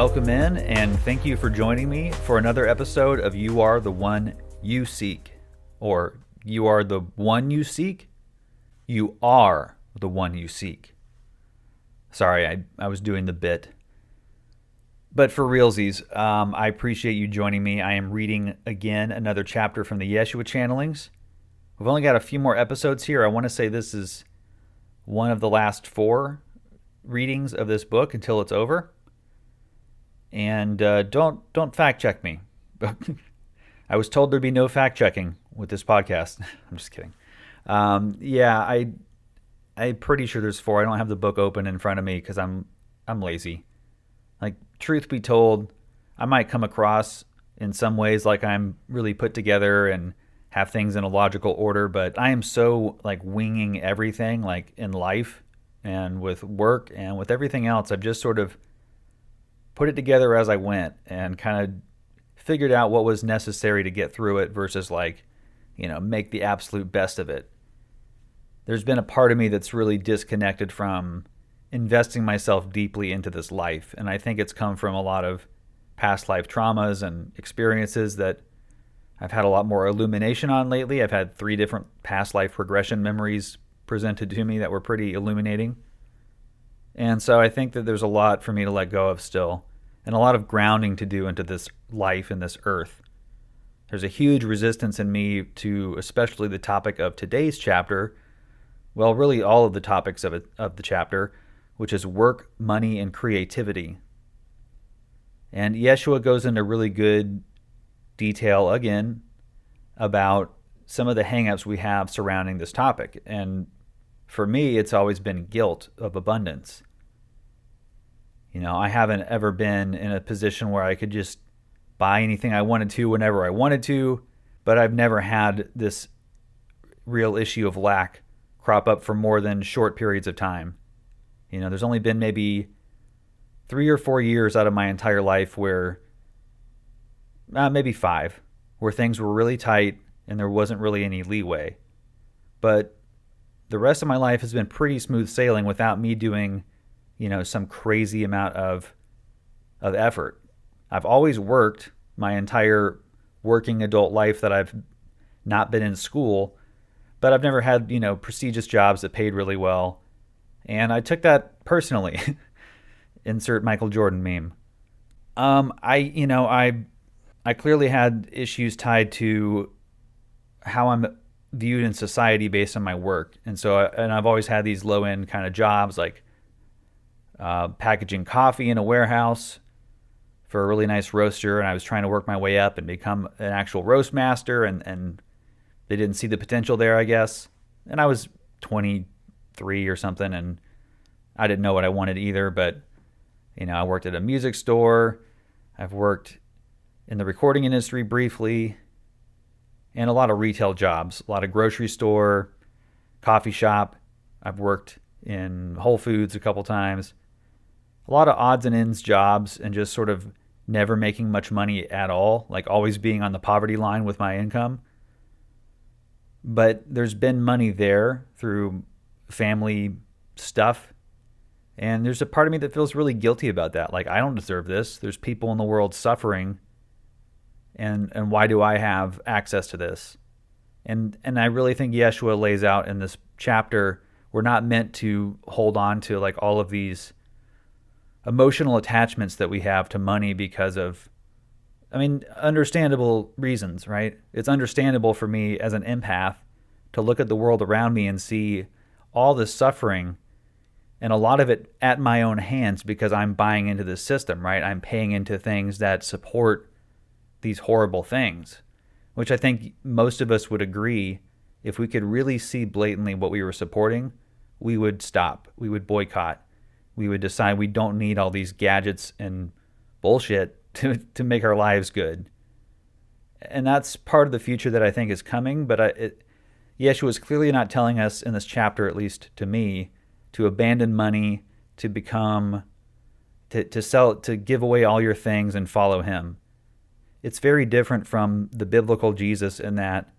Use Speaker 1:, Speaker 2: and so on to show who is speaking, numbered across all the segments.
Speaker 1: welcome in, and thank you for joining me for another episode of You Are the One You Seek. Or, you are the one you seek? You are the one you seek. Sorry, I was doing the bit. But for realsies, I appreciate you joining me. I am reading again another chapter from the Jeshua channelings. We've only got a few more episodes here. I want to say this is one of the last 4 readings of this book until it's over. And don't fact check me. I was told there'd be no fact checking with this podcast. I'm just kidding. I'm pretty sure there's 4. I don't have the book open in front of me because I'm lazy. Like, truth be told, I might come across in some ways like I'm really put together and have things in a logical order, but I am so like winging everything, like in life and with work and with everything else. I've just sort of put it together as I went and kind of figured out what was necessary to get through it versus make the absolute best of it. There's been a part of me that's really disconnected from investing myself deeply into this life. And I think it's come from a lot of past life traumas and experiences that I've had a lot more illumination on lately. I've had 3 different past life regression memories presented to me that were pretty illuminating. And so I think that there's a lot for me to let go of still, and a lot of grounding to do into this life and this earth. There's a huge resistance in me to especially the topic of today's chapter, well, really all of the topics of the chapter, which is work, money, and creativity. And Jeshua goes into really good detail again about some of the hangups we have surrounding this topic. And for me, it's always been guilt of abundance. I haven't ever been in a position where I could just buy anything I wanted to whenever I wanted to, but I've never had this real issue of lack crop up for more than short periods of time. There's only been maybe 3 or 4 years out of my entire life where, maybe 5, where things were really tight and there wasn't really any leeway. But the rest of my life has been pretty smooth sailing without me doing, some crazy amount of effort. I've always worked my entire working adult life that I've not been in school, but I've never had, prestigious jobs that paid really well. And I took that personally. Insert Michael Jordan meme. I clearly had issues tied to how I'm viewed in society based on my work. And so, I've always had these low end kind of jobs like packaging coffee in a warehouse for a really nice roaster. And I was trying to work my way up and become an actual roast master. And they didn't see the potential there, I guess. And I was 23 or something, and I didn't know what I wanted either. But, I worked at a music store. I've worked in the recording industry briefly, and a lot of retail jobs, a lot of grocery store, coffee shop. I've worked in Whole Foods a couple times. A lot of odds and ends jobs, and just sort of never making much money at all, like always being on the poverty line with my income. But there's been money there through family stuff. And there's a part of me that feels really guilty about that. Like, I don't deserve this. There's people in the world suffering. And why do I have access to this? And I really think Jeshua lays out in this chapter, we're not meant to hold on to like all of these emotional attachments that we have to money because of, understandable reasons, right? It's understandable for me as an empath to look at the world around me and see all this suffering, and a lot of it at my own hands because I'm buying into this system, right? I'm paying into things that support these horrible things, which I think most of us would agree, if we could really see blatantly what we were supporting, we would stop. We would boycott. We would decide we don't need all these gadgets and bullshit to make our lives good. And that's part of the future that I think is coming, but Yeshua is clearly not telling us in this chapter, at least to me, to abandon money, to become, to sell, to give away all your things and follow him. It's very different from the biblical Jesus in that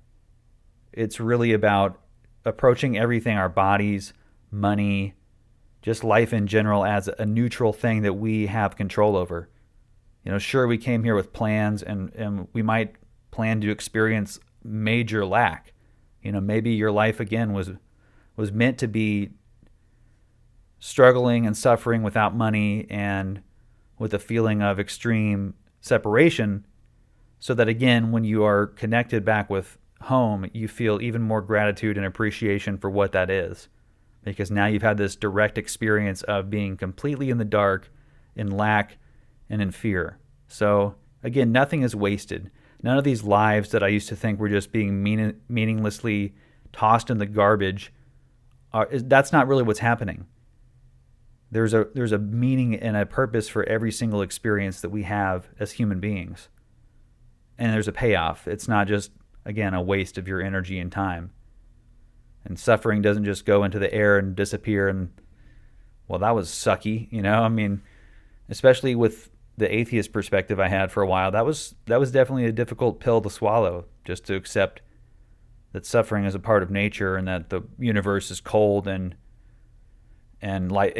Speaker 1: it's really about approaching everything, our bodies, money, just life in general, as a neutral thing that we have control over. Sure, we came here with plans, and we might plan to experience major lack. Maybe your life again was meant to be struggling and suffering without money and with a feeling of extreme separation, so that again, when you are connected back with home, you feel even more gratitude and appreciation for what that is. Because now you've had this direct experience of being completely in the dark, in lack, and in fear. So again, nothing is wasted. None of these lives that I used to think were just being meaninglessly tossed in the garbage, that's not really what's happening. There's a meaning and a purpose for every single experience that we have as human beings. And there's a payoff. It's not just, again, a waste of your energy and time. And suffering doesn't just go into the air and disappear and, well, that was sucky, especially with the atheist perspective I had for a while, that was definitely a difficult pill to swallow, just to accept that suffering is a part of nature and that the universe is cold and like,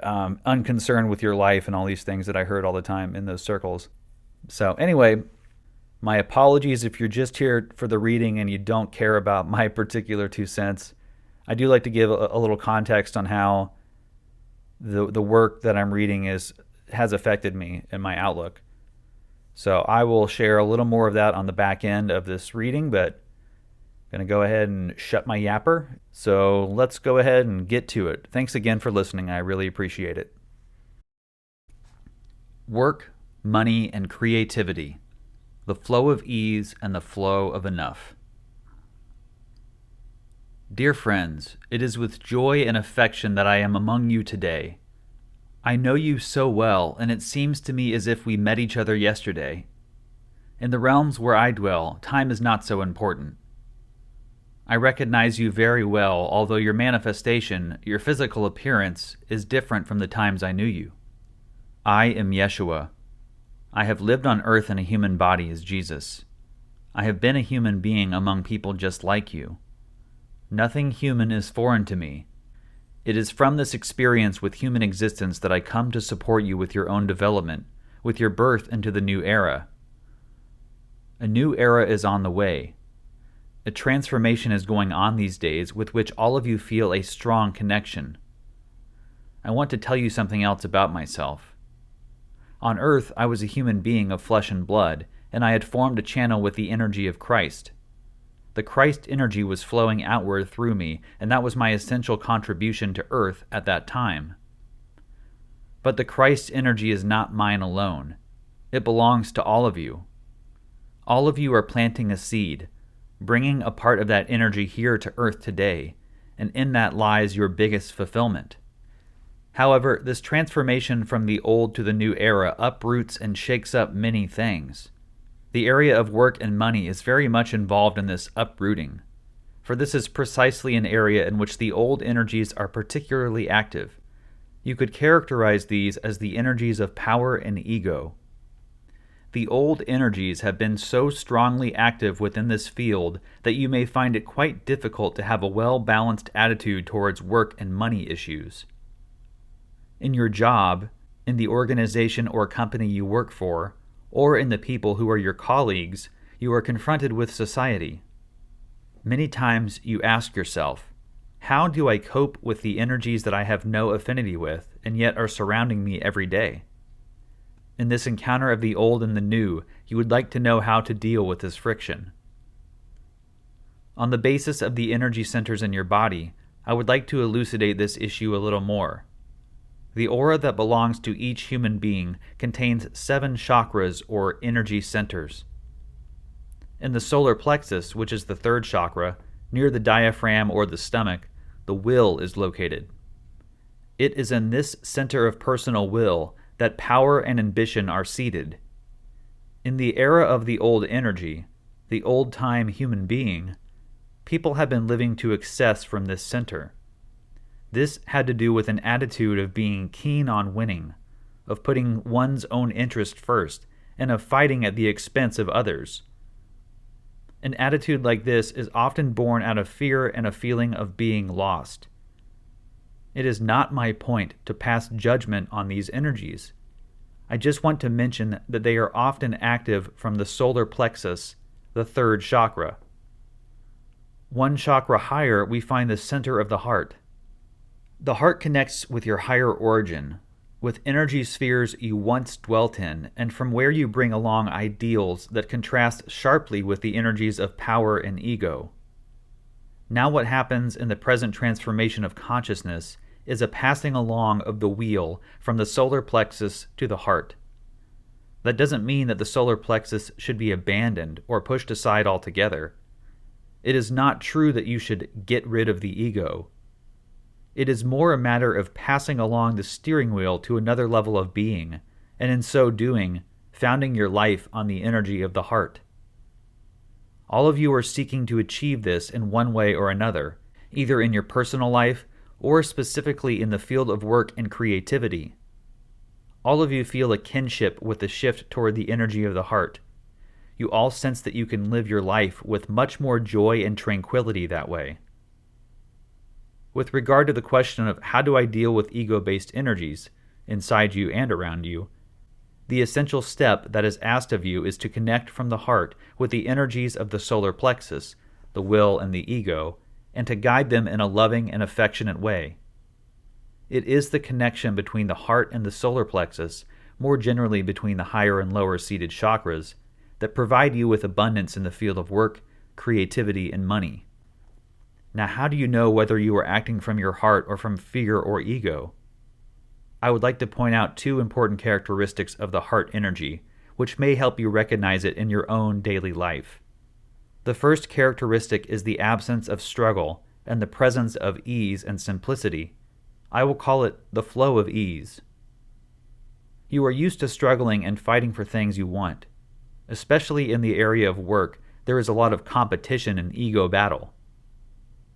Speaker 1: unconcerned with your life and all these things that I heard all the time in those circles. So anyway, my apologies if you're just here for the reading and you don't care about my particular 2 cents. I do like to give a little context on how the work that I'm reading has affected me and my outlook. So I will share a little more of that on the back end of this reading, but I'm going to go ahead and shut my yapper. So let's go ahead and get to it. Thanks again for listening. I really appreciate it. Work, money, and creativity. The flow of ease and the flow of enough. Dear friends, it is with joy and affection that I am among you today. I know you so well, and it seems to me as if we met each other yesterday. In the realms where I dwell, time is not so important. I recognize you very well, although your manifestation, your physical appearance, is different from the times I knew you. I am Jeshua. I have lived on earth in a human body as Jesus. I have been a human being among people just like you. Nothing human is foreign to me. It is from this experience with human existence that I come to support you with your own development, with your birth into the new era. A new era is on the way. A transformation is going on these days with which all of you feel a strong connection. I want to tell you something else about myself. On earth, I was a human being of flesh and blood, and I had formed a channel with the energy of Christ. The Christ energy was flowing outward through me, and that was my essential contribution to earth at that time. But the Christ energy is not mine alone. It belongs to all of you. All of you are planting a seed, bringing a part of that energy here to earth today, and in that lies your biggest fulfillment. However, this transformation from the old to the new era uproots and shakes up many things. The area of work and money is very much involved in this uprooting, for this is precisely an area in which the old energies are particularly active. You could characterize these as the energies of power and ego. The old energies have been so strongly active within this field that you may find it quite difficult to have a well-balanced attitude towards work and money issues. In your job, in the organization or company you work for, or in the people who are your colleagues, you are confronted with society. Many times you ask yourself, how do I cope with the energies that I have no affinity with and yet are surrounding me every day? In this encounter of the old and the new, you would like to know how to deal with this friction. On the basis of the energy centers in your body, I would like to elucidate this issue a little more. The aura that belongs to each human being contains 7 chakras or energy centers. In the solar plexus, which is the 3rd chakra, near the diaphragm or the stomach, the will is located. It is in this center of personal will that power and ambition are seated. In the era of the old energy, the old-time human being, people have been living to excess from this center. This had to do with an attitude of being keen on winning, of putting one's own interest first, and of fighting at the expense of others. An attitude like this is often born out of fear and a feeling of being lost. It is not my point to pass judgment on these energies. I just want to mention that they are often active from the solar plexus, the third chakra. One chakra higher, we find the center of the heart. The heart connects with your higher origin, with energy spheres you once dwelt in, and from where you bring along ideals that contrast sharply with the energies of power and ego. Now what happens in the present transformation of consciousness is a passing along of the wheel from the solar plexus to the heart. That doesn't mean that the solar plexus should be abandoned or pushed aside altogether. It is not true that you should get rid of the ego. It is more a matter of passing along the steering wheel to another level of being, and in so doing, founding your life on the energy of the heart. All of you are seeking to achieve this in one way or another, either in your personal life or specifically in the field of work and creativity. All of you feel a kinship with the shift toward the energy of the heart. You all sense that you can live your life with much more joy and tranquility that way. With regard to the question of how do I deal with ego-based energies, inside you and around you, the essential step that is asked of you is to connect from the heart with the energies of the solar plexus, the will and the ego, and to guide them in a loving and affectionate way. It is the connection between the heart and the solar plexus, more generally between the higher and lower seated chakras, that provide you with abundance in the field of work, creativity, and money. Now, how do you know whether you are acting from your heart or from fear or ego? I would like to point out two important characteristics of the heart energy, which may help you recognize it in your own daily life. The first characteristic is the absence of struggle and the presence of ease and simplicity. I will call it the flow of ease. You are used to struggling and fighting for things you want. Especially in the area of work, there is a lot of competition and ego battle.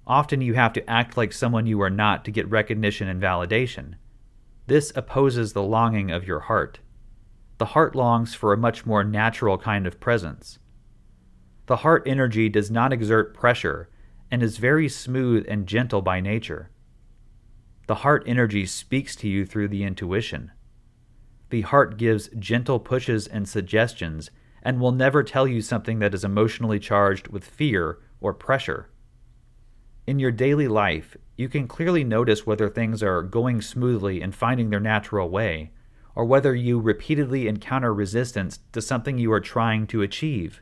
Speaker 1: Often you have to act like someone you are not to get recognition and validation. This opposes the longing of your heart. The heart longs for a much more natural kind of presence. The heart energy does not exert pressure and is very smooth and gentle by nature. The heart energy speaks to you through the intuition. The heart gives gentle pushes and suggestions and will never tell you something that is emotionally charged with fear or pressure. In your daily life, you can clearly notice whether things are going smoothly and finding their natural way, or whether you repeatedly encounter resistance to something you are trying to achieve.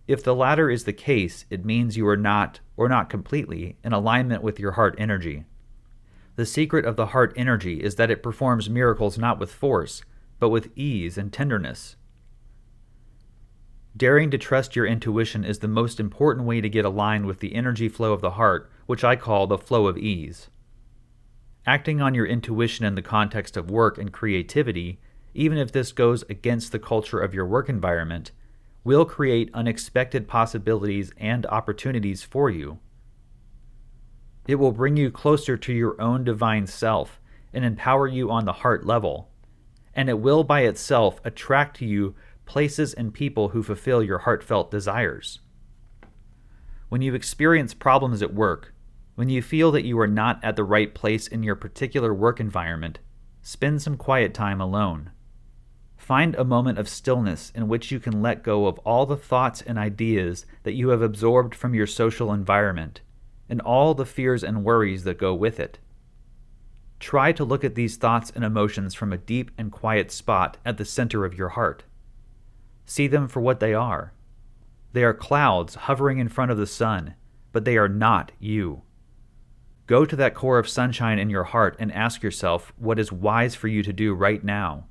Speaker 1: If the latter is the case, it means you are not, or not completely, in alignment with your heart energy. The secret of the heart energy is that it performs miracles not with force, but with ease and tenderness. Daring to trust your intuition is the most important way to get aligned with the energy flow of the heart, which I call the flow of ease. Acting on your intuition in the context of work and creativity, even if this goes against the culture of your work environment, will create unexpected possibilities and opportunities for you. It will bring you closer to your own divine self and empower you on the heart level, and it will by itself attract to you places and people who fulfill your heartfelt desires. When you experience problems at work, when you feel that you are not at the right place in your particular work environment, spend some quiet time alone. Find a moment of stillness in which you can let go of all the thoughts and ideas that you have absorbed from your social environment, and all the fears and worries that go with it. Try to look at these thoughts and emotions from a deep and quiet spot at the center of your heart. See them for what they are. They are clouds hovering in front of the sun, but they are not you. Go to that core of sunshine in your heart and ask yourself what is wise for you to do right now.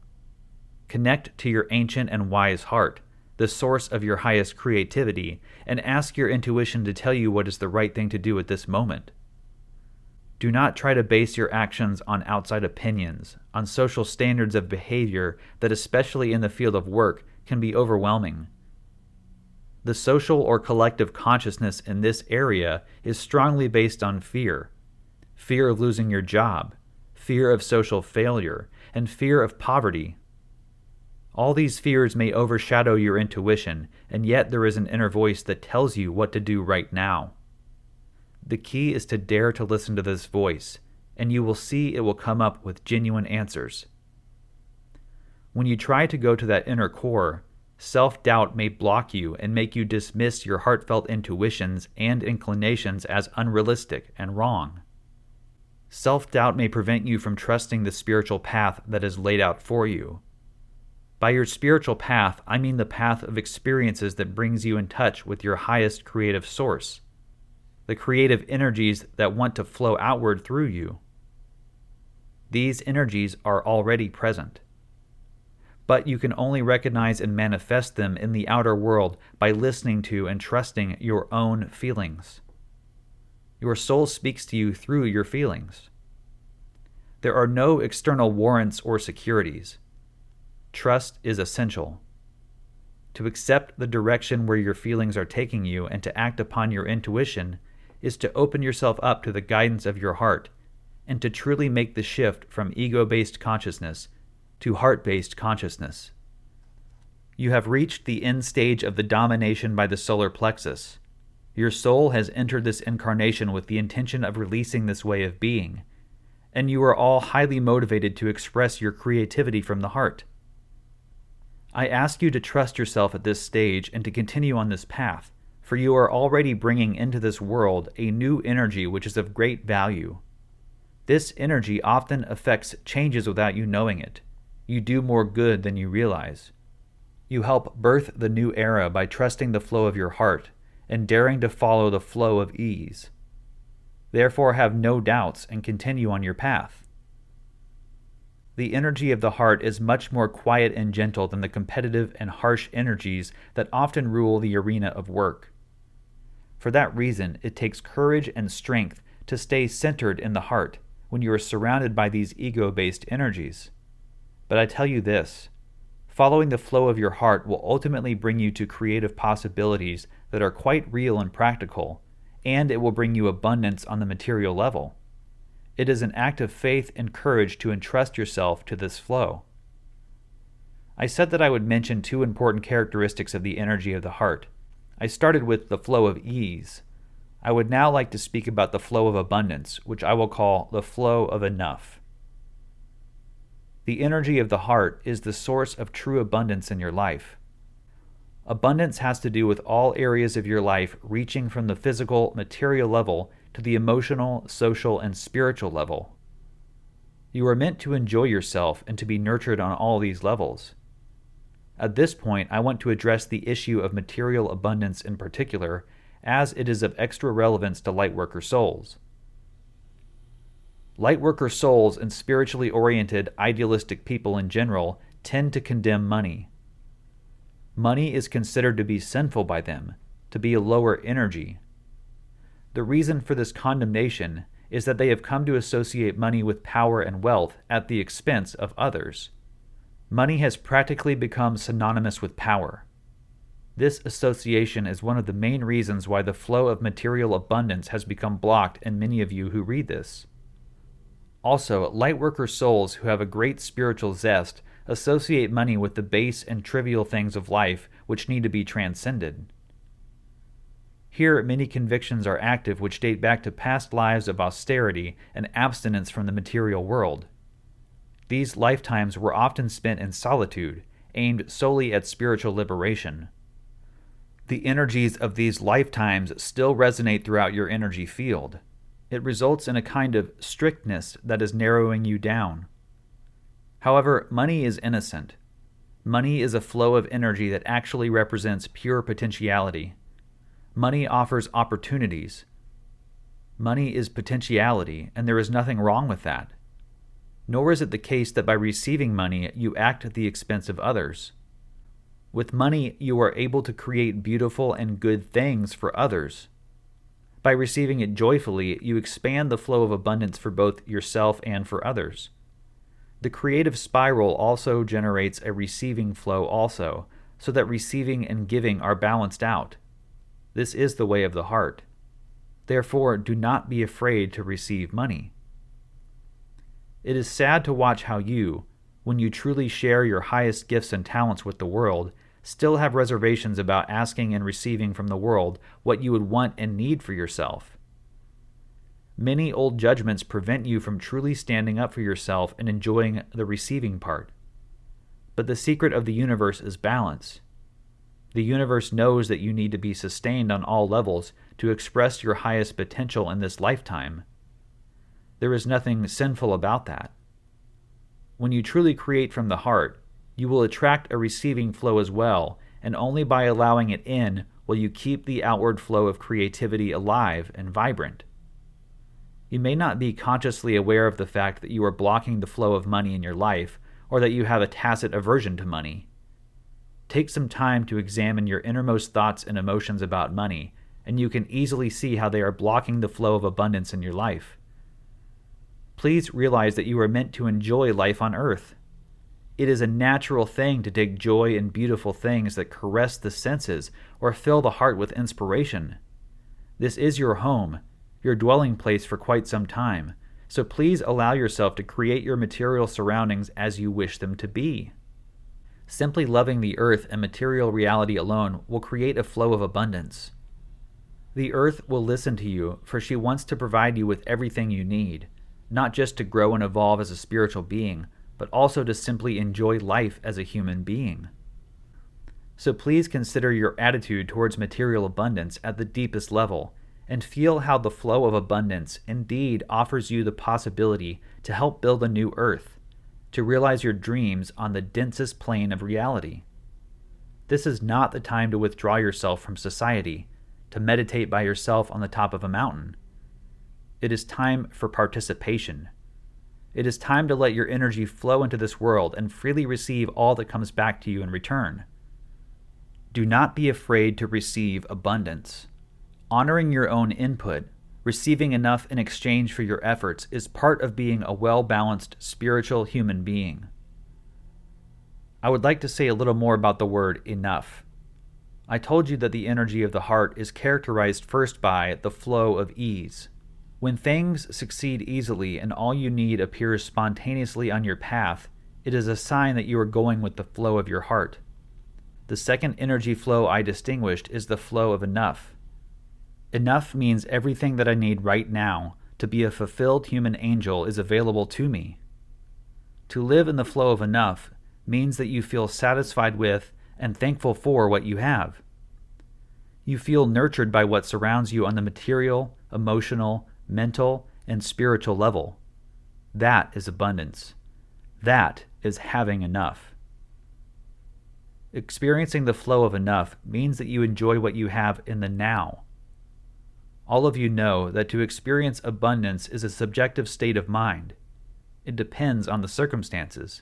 Speaker 1: Connect to your ancient and wise heart, the source of your highest creativity, and ask your intuition to tell you what is the right thing to do at this moment. Do not try to base your actions on outside opinions, on social standards of behavior that, especially in the field of work, can be overwhelming. The social or collective consciousness in this area is strongly based on fear. Fear of losing your job, fear of social failure, and fear of poverty. All these fears may overshadow your intuition, and yet there is an inner voice that tells you what to do right now. The key is to dare to listen to this voice, and you will see it will come up with genuine answers. When you try to go to that inner core, self-doubt may block you and make you dismiss your heartfelt intuitions and inclinations as unrealistic and wrong. Self-doubt may prevent you from trusting the spiritual path that is laid out for you. By your spiritual path, I mean the path of experiences that brings you in touch with your highest creative source, the creative energies that want to flow outward through you. These energies are already present, but you can only recognize and manifest them in the outer world by listening to and trusting your own feelings. Your soul speaks to you through your feelings. There are no external warrants or securities. Trust is essential. To accept the direction where your feelings are taking you and to act upon your intuition is to open yourself up to the guidance of your heart and to truly make the shift from ego-based consciousness to heart-based consciousness. You have reached the end stage of the domination by the solar plexus. Your soul has entered this incarnation with the intention of releasing this way of being, and you are all highly motivated to express your creativity from the heart. I ask you to trust yourself at this stage and to continue on this path, for you are already bringing into this world a new energy which is of great value. This energy often affects changes without you knowing it. You do more good than you realize. You help birth the new era by trusting the flow of your heart and daring to follow the flow of ease. Therefore, have no doubts and continue on your path. The energy of the heart is much more quiet and gentle than the competitive and harsh energies that often rule the arena of work. For that reason, it takes courage and strength to stay centered in the heart when you are surrounded by these ego-based energies. But I tell you this, following the flow of your heart will ultimately bring you to creative possibilities that are quite real and practical, and it will bring you abundance on the material level. It is an act of faith and courage to entrust yourself to this flow. I said that I would mention two important characteristics of the energy of the heart. I started with the flow of ease. I would now like to speak about the flow of abundance, which I will call the flow of enough. The energy of the heart is the source of true abundance in your life. Abundance has to do with all areas of your life reaching from the physical, material level to the emotional, social, and spiritual level. You are meant to enjoy yourself and to be nurtured on all these levels. At this point, I want to address the issue of material abundance in particular, as it is of extra relevance to lightworker souls. Lightworker souls and spiritually oriented, idealistic people in general tend to condemn money. Money is considered to be sinful by them, to be a lower energy. The reason for this condemnation is that they have come to associate money with power and wealth at the expense of others. Money has practically become synonymous with power. This association is one of the main reasons why the flow of material abundance has become blocked in many of you who read this. Also, lightworker souls who have a great spiritual zest associate money with the base and trivial things of life which need to be transcended. Here, many convictions are active which date back to past lives of austerity and abstinence from the material world. These lifetimes were often spent in solitude, aimed solely at spiritual liberation. The energies of these lifetimes still resonate throughout your energy field. It results in a kind of strictness that is narrowing you down. However, money is innocent. Money is a flow of energy that actually represents pure potentiality. Money offers opportunities. Money is potentiality, and there is nothing wrong with that. Nor is it the case that by receiving money you act at the expense of others. With money, you are able to create beautiful and good things for others. By receiving it joyfully, you expand the flow of abundance for both yourself and for others. The creative spiral also generates a receiving flow also, so that receiving and giving are balanced out. This is the way of the heart. Therefore, do not be afraid to receive money. It is sad to watch how you, when you truly share your highest gifts and talents with the world, still have reservations about asking and receiving from the world what you would want and need for yourself. Many old judgments prevent you from truly standing up for yourself and enjoying the receiving part. But the secret of the universe is balance. The universe knows that you need to be sustained on all levels to express your highest potential in this lifetime. There is nothing sinful about that. When you truly create from the heart, you will attract a receiving flow as well, and only by allowing it in will you keep the outward flow of creativity alive and vibrant. You may not be consciously aware of the fact that you are blocking the flow of money in your life, or that you have a tacit aversion to money. Take some time to examine your innermost thoughts and emotions about money, and you can easily see how they are blocking the flow of abundance in your life. Please realize that you are meant to enjoy life on earth. It is a natural thing to take joy in beautiful things that caress the senses or fill the heart with inspiration. This is your home, your dwelling place for quite some time, so please allow yourself to create your material surroundings as you wish them to be. Simply loving the earth and material reality alone will create a flow of abundance. The earth will listen to you, for she wants to provide you with everything you need, not just to grow and evolve as a spiritual being, but also to simply enjoy life as a human being. So please consider your attitude towards material abundance at the deepest level, and feel how the flow of abundance indeed offers you the possibility to help build a new earth, to realize your dreams on the densest plane of reality. This is not the time to withdraw yourself from society, to meditate by yourself on the top of a mountain. It is time for participation. It is time to let your energy flow into this world and freely receive all that comes back to you in return. Do not be afraid to receive abundance. Honoring your own input, receiving enough in exchange for your efforts, is part of being a well-balanced spiritual human being. I would like to say a little more about the word enough. I told you that the energy of the heart is characterized first by the flow of ease. When things succeed easily and all you need appears spontaneously on your path, it is a sign that you are going with the flow of your heart. The second energy flow I distinguished is the flow of enough. Enough means everything that I need right now to be a fulfilled human angel is available to me. To live in the flow of enough means that you feel satisfied with and thankful for what you have. You feel nurtured by what surrounds you on the material, emotional, mental, and spiritual level. That is abundance. That is having enough. Experiencing the flow of enough means that you enjoy what you have in the now. All of you know that to experience abundance is a subjective state of mind. It depends on the circumstances.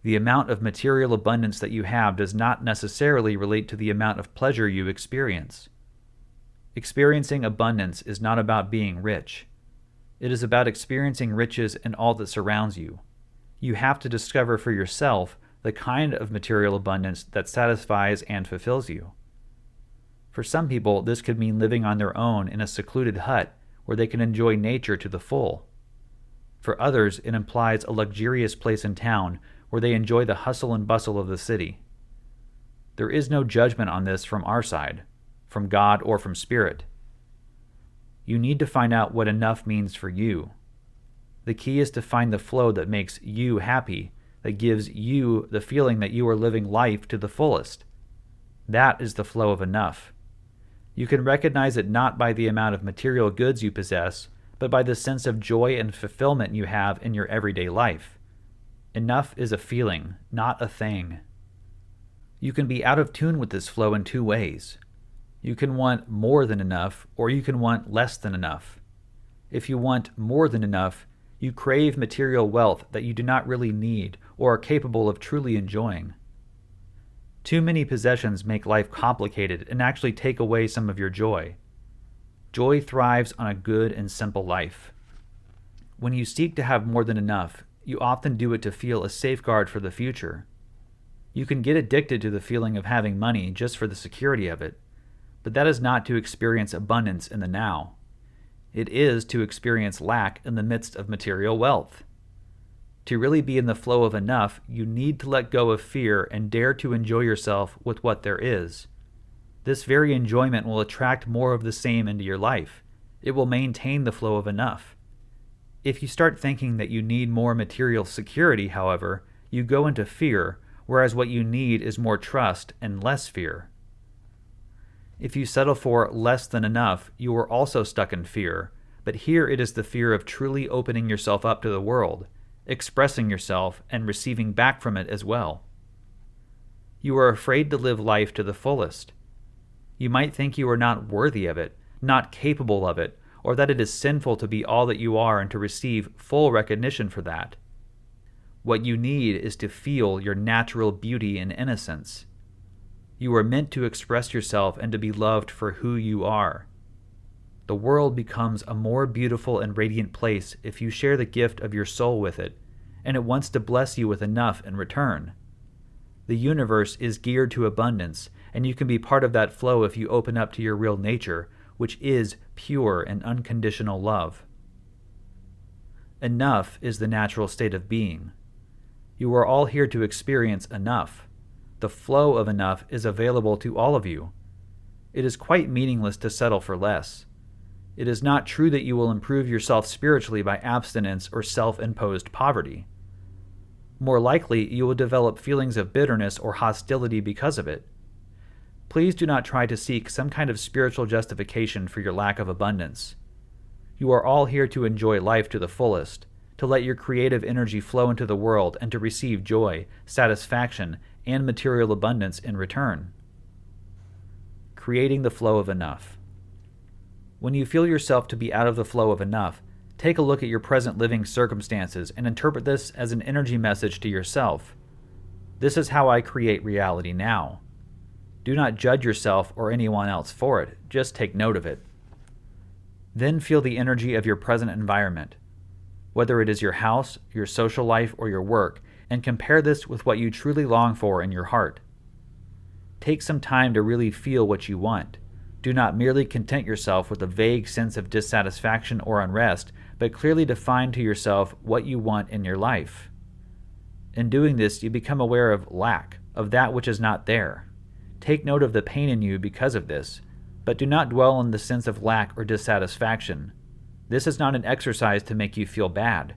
Speaker 1: The amount of material abundance that you have does not necessarily relate to the amount of pleasure you experience. Experiencing abundance is not about being rich. It is about experiencing riches in all that surrounds you. You have to discover for yourself the kind of material abundance that satisfies and fulfills you. For some people, this could mean living on their own in a secluded hut where they can enjoy nature to the full. For others, it implies a luxurious place in town where they enjoy the hustle and bustle of the city. There is no judgment on this from our side, from God or from Spirit. You need to find out what enough means for you. The key is to find the flow that makes you happy, that gives you the feeling that you are living life to the fullest. That is the flow of enough. You can recognize it not by the amount of material goods you possess, but by the sense of joy and fulfillment you have in your everyday life. Enough is a feeling, not a thing. You can be out of tune with this flow in two ways. You can want more than enough, or you can want less than enough. If you want more than enough, you crave material wealth that you do not really need or are capable of truly enjoying. Too many possessions make life complicated and actually take away some of your joy. Joy thrives on a good and simple life. When you seek to have more than enough, you often do it to feel a safeguard for the future. You can get addicted to the feeling of having money just for the security of it, but that is not to experience abundance in the now. It is to experience lack in the midst of material wealth. To really be in the flow of enough, you need to let go of fear and dare to enjoy yourself with what there is. This very enjoyment will attract more of the same into your life. It will maintain the flow of enough. If you start thinking that you need more material security, however, you go into fear, whereas what you need is more trust and less fear. If you settle for less than enough, you are also stuck in fear, but here it is the fear of truly opening yourself up to the world, expressing yourself, and receiving back from it as well. You are afraid to live life to the fullest. You might think you are not worthy of it, not capable of it, or that it is sinful to be all that you are and to receive full recognition for that. What you need is to feel your natural beauty and innocence. You are meant to express yourself and to be loved for who you are. The world becomes a more beautiful and radiant place if you share the gift of your soul with it, and it wants to bless you with enough in return. The universe is geared to abundance, and you can be part of that flow if you open up to your real nature, which is pure and unconditional love. Enough is the natural state of being. You are all here to experience enough. The flow of enough is available to all of you. It is quite meaningless to settle for less. It is not true that you will improve yourself spiritually by abstinence or self-imposed poverty. More likely, you will develop feelings of bitterness or hostility because of it. Please do not try to seek some kind of spiritual justification for your lack of abundance. You are all here to enjoy life to the fullest, to let your creative energy flow into the world and to receive joy, satisfaction, and material abundance in return. Creating the flow of enough. When you feel yourself to be out of the flow of enough, take a look at your present living circumstances and interpret this as an energy message to yourself. This is how I create reality now. Do not judge yourself or anyone else for it, just take note of it. Then feel the energy of your present environment, whether it is your house, your social life, or your work, and compare this with what you truly long for in your heart. Take some time to really feel what you want. Do not merely content yourself with a vague sense of dissatisfaction or unrest, but clearly define to yourself what you want in your life. In doing this, you become aware of lack, of that which is not there. Take note of the pain in you because of this, but do not dwell on the sense of lack or dissatisfaction. This is not an exercise to make you feel bad.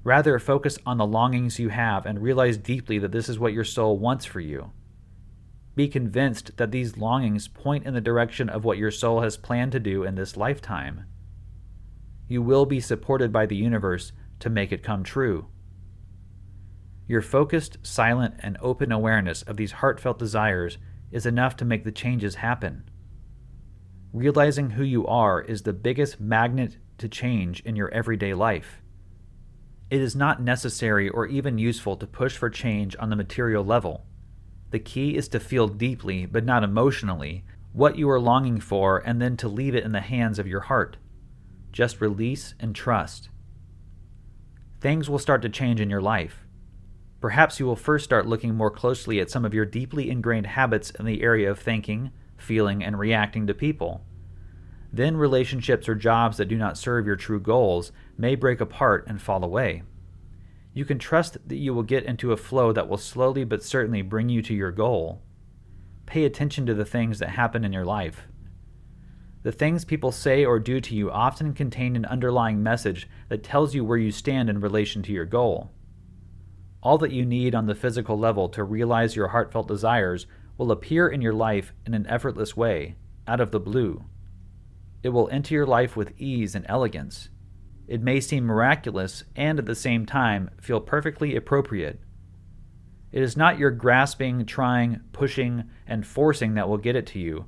Speaker 1: Rather, focus on the longings you have and realize deeply that this is what your soul wants for you. Be convinced that these longings point in the direction of what your soul has planned to do in this lifetime. You will be supported by the universe to make it come true. Your focused, silent, and open awareness of these heartfelt desires is enough to make the changes happen. Realizing who you are is the biggest magnet to change in your everyday life. It is not necessary or even useful to push for change on the material level. The key is to feel deeply, but not emotionally, what you are longing for and then to leave it in the hands of your heart. Just release and trust. Things will start to change in your life. Perhaps you will first start looking more closely at some of your deeply ingrained habits in the area of thinking, feeling, and reacting to people. Then relationships or jobs that do not serve your true goals may break apart and fall away. You can trust that you will get into a flow that will slowly but certainly bring you to your goal. Pay attention to the things that happen in your life. The things people say or do to you often contain an underlying message that tells you where you stand in relation to your goal. All that you need on the physical level to realize your heartfelt desires will appear in your life in an effortless way, out of the blue. It will enter your life with ease and elegance. It may seem miraculous and at the same time feel perfectly appropriate. It is not your grasping, trying, pushing, and forcing that will get it to you,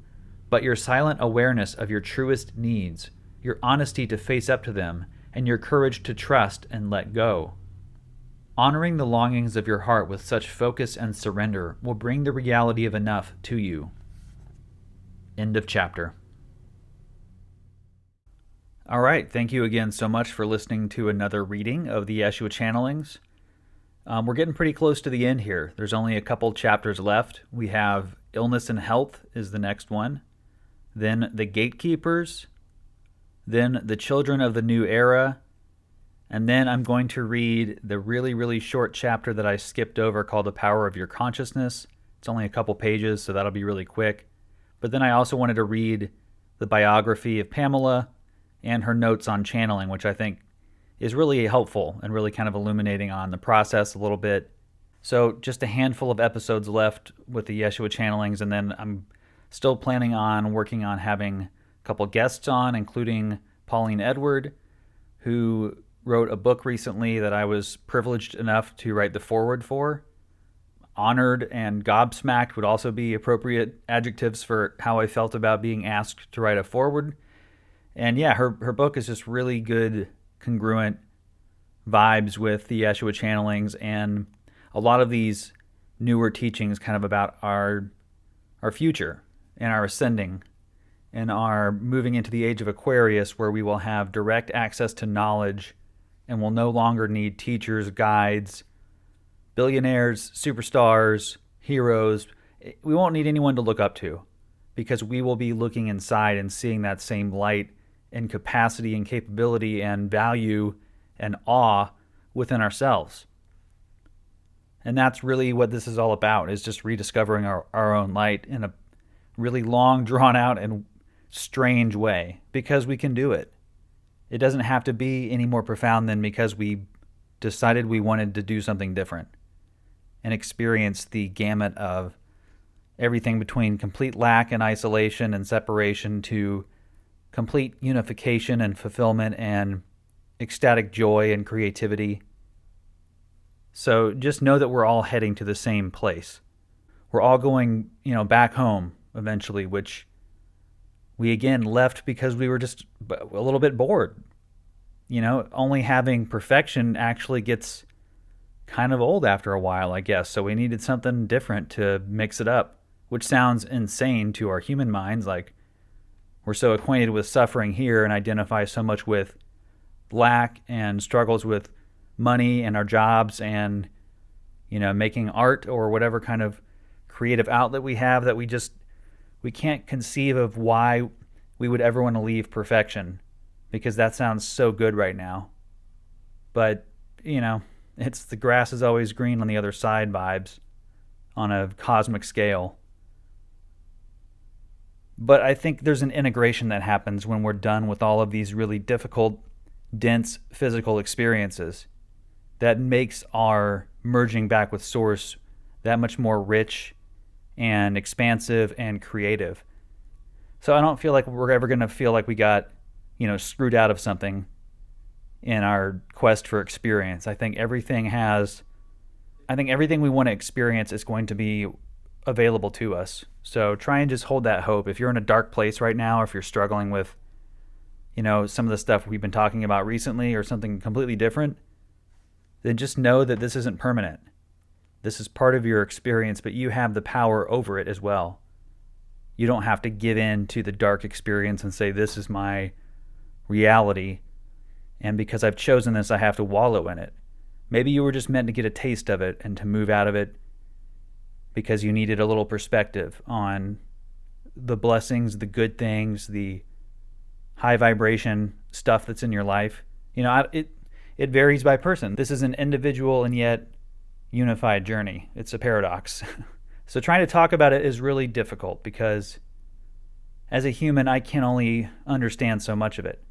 Speaker 1: but your silent awareness of your truest needs, your honesty to face up to them, and your courage to trust and let go. Honoring the longings of your heart with such focus and surrender will bring the reality of enough to you. End of chapter. All right, thank you again so much for listening to another reading of the Jeshua channelings. We're getting pretty close to the end here. There's only a couple chapters left. We have Illness and Health is the next one. Then The Gatekeepers. Then The Children of the New Era. And then I'm going to read the really, really short chapter that I skipped over called The Power of Your Consciousness. It's only a couple pages, so that'll be really quick. But then I also wanted to read the biography of Pamela and her notes on channeling, which I think is really helpful and really kind of illuminating on the process a little bit. So just a handful of episodes left with the Jeshua channelings, and then I'm still planning on working on having a couple guests on, including Pauline Edward, who wrote a book recently that I was privileged enough to write the foreword for. Honored and gobsmacked would also be appropriate adjectives for how I felt about being asked to write a foreword. And yeah, her book is just really good, congruent vibes with the Jeshua channelings and a lot of these newer teachings kind of about our future and our ascending and our moving into the age of Aquarius, where we will have direct access to knowledge and will no longer need teachers, guides, billionaires, superstars, heroes. We won't need anyone to look up to because we will be looking inside and seeing that same light and capacity and capability and value and awe within ourselves. And that's really what this is all about, is just rediscovering our own light in a really long, drawn out, and strange way, because we can do it. It doesn't have to be any more profound than because we decided we wanted to do something different and experience the gamut of everything between complete lack and isolation and separation to complete unification and fulfillment and ecstatic joy and creativity. So just know that we're all heading to the same place. We're all going, back home eventually, which we again left because we were just a little bit bored. Only having perfection actually gets kind of old after a while, I guess. So we needed something different to mix it up, which sounds insane to our human minds. Like, we're so acquainted with suffering here and identify so much with lack and struggles with money and our jobs and, making art or whatever kind of creative outlet we have, that we can't conceive of why we would ever want to leave perfection, because that sounds so good right now. But, it's the grass is always green on the other side vibes on a cosmic scale. But I think there's an integration that happens when we're done with all of these really difficult, dense physical experiences that makes our merging back with Source that much more rich and expansive and creative. So I don't feel like we're ever going to feel like we got, screwed out of something in our quest for experience. I think everything we want to experience is going to be available to us. So try and just hold that hope. If you're in a dark place right now, or if you're struggling with, some of the stuff we've been talking about recently or something completely different, then just know that this isn't permanent. This is part of your experience, but you have the power over it as well. You don't have to give in to the dark experience and say, this is my reality, and because I've chosen this, I have to wallow in it. Maybe you were just meant to get a taste of it and to move out of it because you needed a little perspective on the blessings, the good things, the high vibration stuff that's in your life. It varies by person. This is an individual and yet unified journey. It's a paradox. So trying to talk about it is really difficult because as a human, I can only understand so much of it.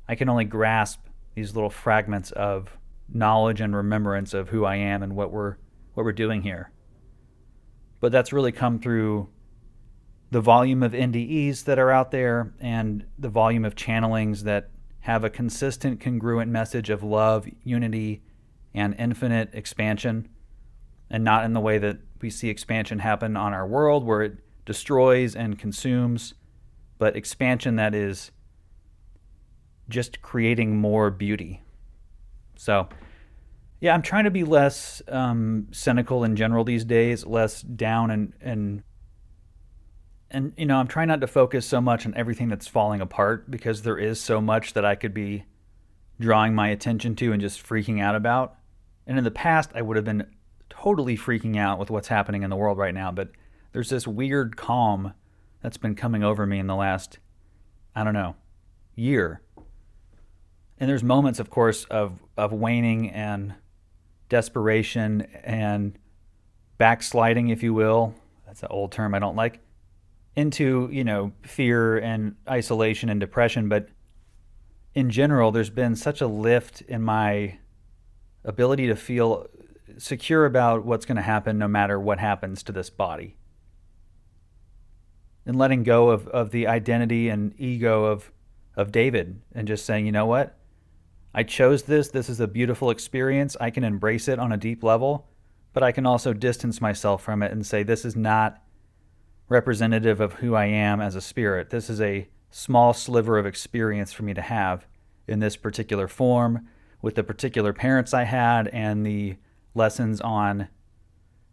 Speaker 1: I can only grasp these little fragments of knowledge and remembrance of who I am and what we're doing here. But that's really come through the volume of NDEs that are out there and the volume of channelings that have a consistent, congruent message of love, unity, and infinite expansion, and not in the way that we see expansion happen on our world where it destroys and consumes, but expansion that is just creating more beauty. So, yeah, I'm trying to be less cynical in general these days, less down and I'm trying not to focus so much on everything that's falling apart, because there is so much that I could be drawing my attention to and just freaking out about. And in the past, I would have been totally freaking out with what's happening in the world right now, but there's this weird calm that's been coming over me in the last, year. And there's moments, of course, of waning and desperation and backsliding, if you will. That's an old term I don't like. Into, fear and isolation and depression. But in general, there's been such a lift in my ability to feel secure about what's going to happen no matter what happens to this body. And letting go of the identity and ego of David and just saying, you know what? I chose this. This is a beautiful experience. I can embrace it on a deep level, but I can also distance myself from it and say, this is not representative of who I am as a spirit. This is a small sliver of experience for me to have in this particular form with the particular parents I had and the lessons on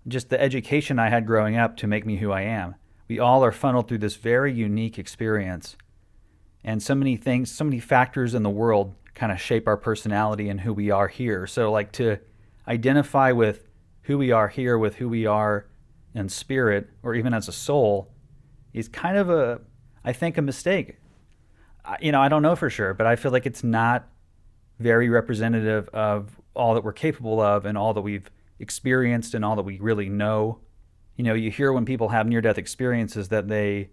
Speaker 1: just the education I had growing up to make me who I am. We all are funneled through this very unique experience. And so many things, so many factors in the world kind of shape our personality and who we are here. So like to identify with who we are here with who we are in spirit or even as a soul is kind of I think a mistake. I don't know for sure, but I feel like it's not very representative of all that we're capable of and all that we've experienced and all that we really know. You hear when people have near-death experiences that they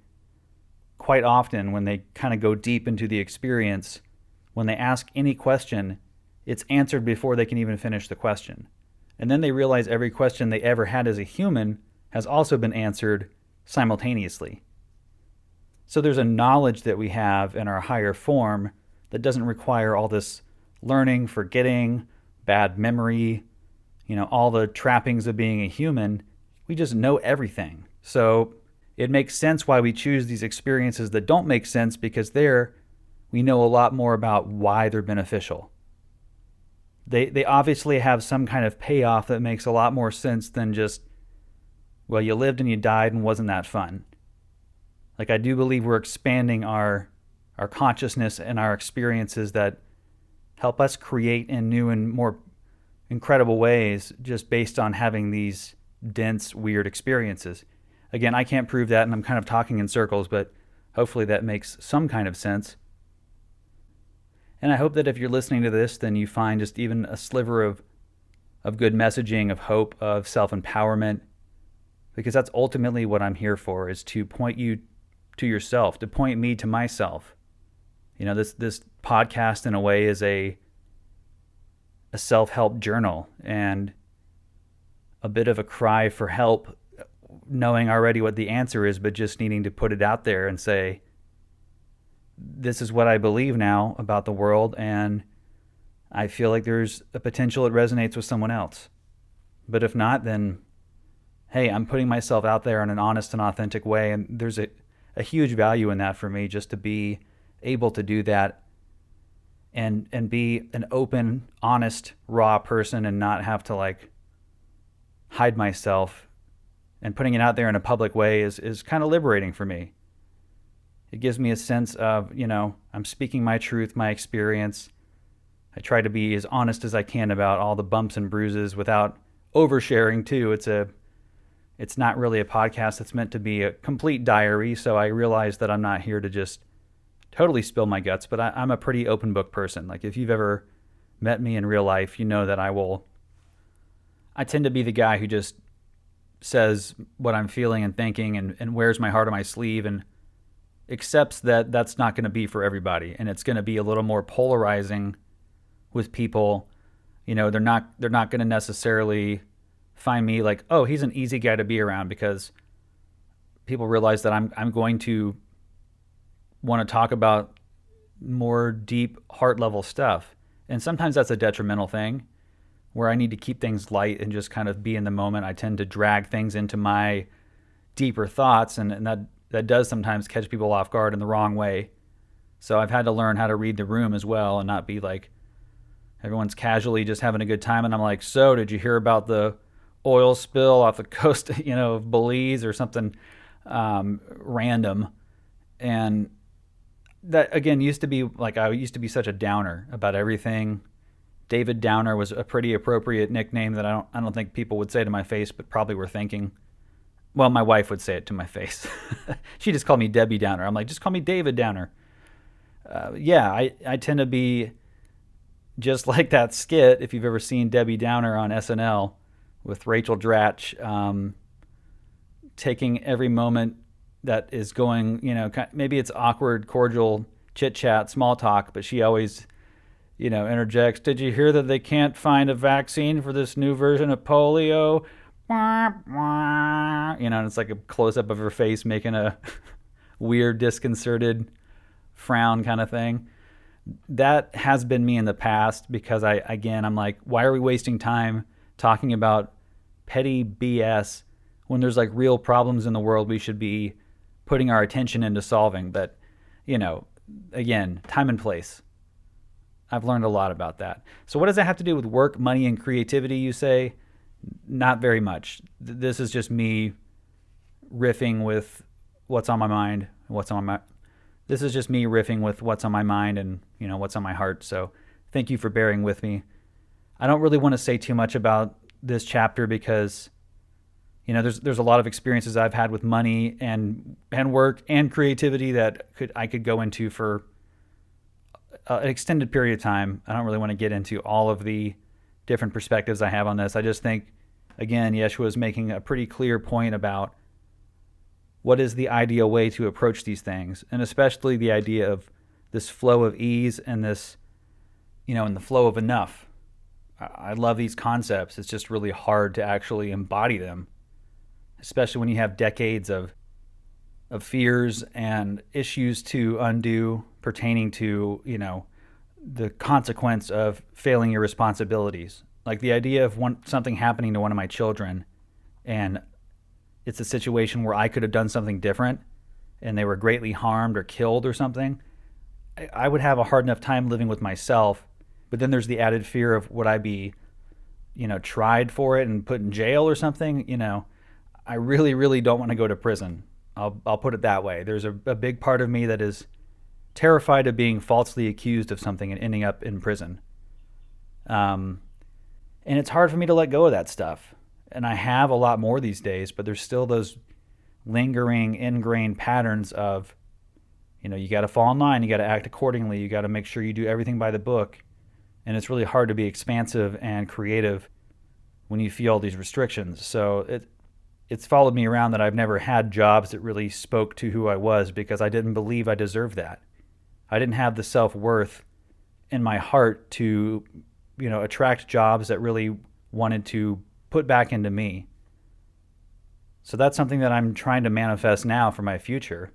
Speaker 1: quite often, when they kind of go deep into the experience, when they ask any question, it's answered before they can even finish the question. And then they realize every question they ever had as a human has also been answered simultaneously. So there's a knowledge that we have in our higher form that doesn't require all this learning, forgetting, bad memory, all the trappings of being a human. We just know everything. So it makes sense why we choose these experiences that don't make sense, because there we know a lot more about why they're beneficial. They obviously have some kind of payoff that makes a lot more sense than just, well, you lived and you died and wasn't that fun. Like, I do believe we're expanding our consciousness and our experiences that help us create in new and more incredible ways just based on having these dense, weird experiences. Again, I can't prove that, and I'm kind of talking in circles, but hopefully that makes some kind of sense. And I hope that if you're listening to this, then you find just even a sliver of good messaging, of hope, of self-empowerment, because that's ultimately what I'm here for, is to point you to yourself, to point me to myself. This podcast in a way is a self-help journal and a bit of a cry for help, knowing already what the answer is, but just needing to put it out there and say, this is what I believe now about the world, and I feel like there's a potential it resonates with someone else. But if not, then, hey, I'm putting myself out there in an honest and authentic way, and there's a huge value in that for me, just to be able to do that and be an open, honest, raw person and not have to hide myself. And putting it out there in a public way is kind of liberating for me. It gives me a sense of, I'm speaking my truth, my experience. I try to be as honest as I can about all the bumps and bruises without oversharing too. It's not really a podcast. It's meant to be a complete diary. So I realize that I'm not here to just totally spill my guts, but I'm a pretty open book person. Like, if you've ever met me in real life, you know that I tend to be the guy who just says what I'm feeling and thinking and wears my heart on my sleeve and accepts that that's not going to be for everybody. And it's going to be a little more polarizing with people. They're not going to necessarily find me like, oh, he's an easy guy to be around, because people realize that I'm going to want to talk about more deep heart level stuff. And sometimes that's a detrimental thing, where I need to keep things light and just kind of be in the moment. I tend to drag things into my deeper thoughts, and that does sometimes catch people off guard in the wrong way. So I've had to learn how to read the room as well, and not be like, everyone's casually just having a good time, and I'm like, so did you hear about the oil spill off the coast, of Belize or something random? And that, again, used to be like, I used to be such a downer about everything. David Downer was a pretty appropriate nickname that I don't think people would say to my face, but probably were thinking. Well, my wife would say it to my face. She just called me Debbie Downer. I'm like, just call me David Downer. I tend to be just like that skit, if you've ever seen Debbie Downer on SNL with Rachel Dratch, taking every moment that is going, maybe it's awkward, cordial chit-chat, small talk, but she always interjects, "Did you hear that they can't find a vaccine for this new version of polio?" And it's like a close up of her face making a weird, disconcerted frown kind of thing. That has been me in the past because I'm like, why are we wasting time talking about petty BS when there's like real problems in the world we should be putting our attention into solving? But, again, time and place. I've learned a lot about that. So what does that have to do with work, money, and creativity, you say? Not very much. This is just me riffing with what's on my mind, This is just me riffing with what's on my mind and, what's on my heart. So thank you for bearing with me. I don't really want to say too much about this chapter because, there's a lot of experiences I've had with money and work and creativity that I could go into for an extended period of time. I don't really want to get into all of the different perspectives I have on this. I just think, again, Jeshua is making a pretty clear point about what is the ideal way to approach these things, and especially the idea of this flow of ease and this, and the flow of enough. I love these concepts. It's just really hard to actually embody them, especially when you have decades of fears and issues to undo pertaining to, the consequence of failing your responsibilities. Like the idea of something happening to one of my children, and it's a situation where I could have done something different and they were greatly harmed or killed or something. I would have a hard enough time living with myself. But then there's the added fear of, would I be, tried for it and put in jail or something? I really, really don't want to go to prison. I'll put it that way. There's a big part of me that is terrified of being falsely accused of something and ending up in prison. And it's hard for me to let go of that stuff. And I have a lot more these days, but there's still those lingering, ingrained patterns of, you got to fall in line, you got to act accordingly, you got to make sure you do everything by the book. And it's really hard to be expansive and creative when you feel all these restrictions. So it's followed me around that I've never had jobs that really spoke to who I was because I didn't believe I deserved that. I didn't have the self-worth in my heart to, attract jobs that really wanted to put back into me. So that's something that I'm trying to manifest now for my future.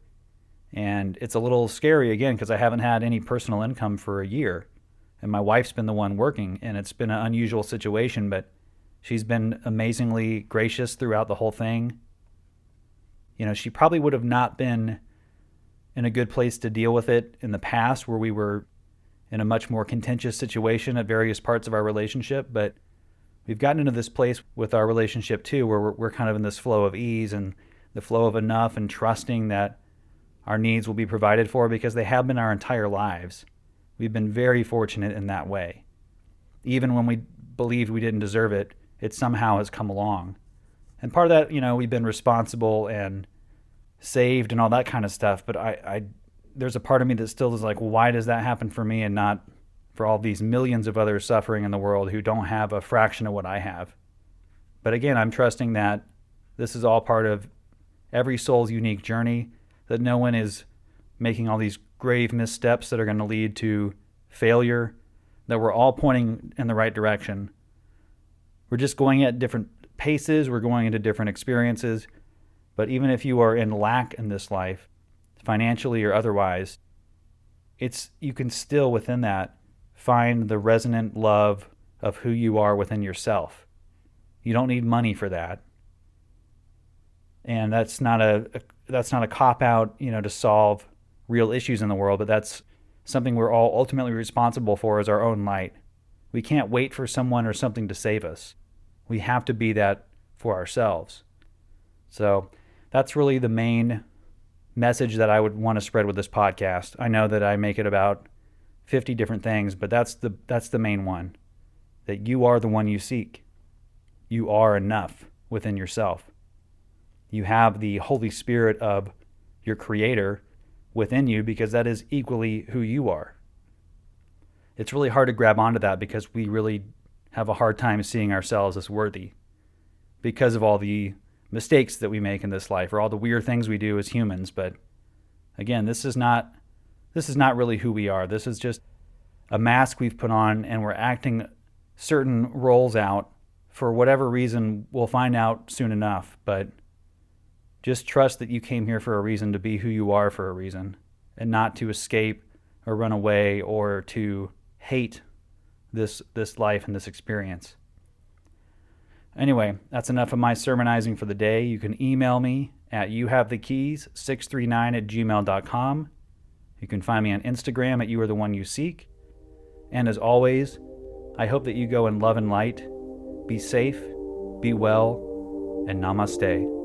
Speaker 1: And it's a little scary again because I haven't had any personal income for a year. And my wife's been the one working, and it's been an unusual situation, but she's been amazingly gracious throughout the whole thing. She probably would have not been in a good place to deal with it in the past where we were in a much more contentious situation at various parts of our relationship, but we've gotten into this place with our relationship too, where we're kind of in this flow of ease and the flow of enough and trusting that our needs will be provided for because they have been our entire lives. We've been very fortunate in that way. Even when we believed we didn't deserve it, it somehow has come along. And part of that, we've been responsible and saved and all that kind of stuff. But I there's a part of me that still is like, why does that happen for me and not for all these millions of others suffering in the world who don't have a fraction of what I have? But again, I'm trusting that this is all part of every soul's unique journey, that no one is making all these grave missteps that are going to lead to failure, that we're all pointing in the right direction. We're just going at different paces, we're going into different experiences, but even if you are in lack in this life, financially or otherwise, you can still within that find the resonant love of who you are within yourself. You don't need money for that. And that's not a cop-out, to solve real issues in the world, but that's something we're all ultimately responsible for as our own light. We can't wait for someone or something to save us. We have to be that for ourselves. So that's really the main message that I would want to spread with this podcast. I know that I make it about 50 different things, but that's the main one, that you are the one you seek. You are enough within yourself. You have the Holy Spirit of your Creator within you because that is equally who you are. It's really hard to grab onto that because we really have a hard time seeing ourselves as worthy because of all the mistakes that we make in this life or all the weird things we do as humans. But again, this is not really who we are. This is just a mask we've put on and we're acting certain roles out for whatever reason. We'll find out soon enough, but just trust that you came here for a reason, to be who you are for a reason, and not to escape or run away or to hate this life and this experience. Anyway, that's enough of my sermonizing for the day. You can email me at youhavethekeys639@gmail.com. You can find me on Instagram at youaretheoneyouseek. And as always, I hope that you go in love and light. Be safe, be well, and namaste.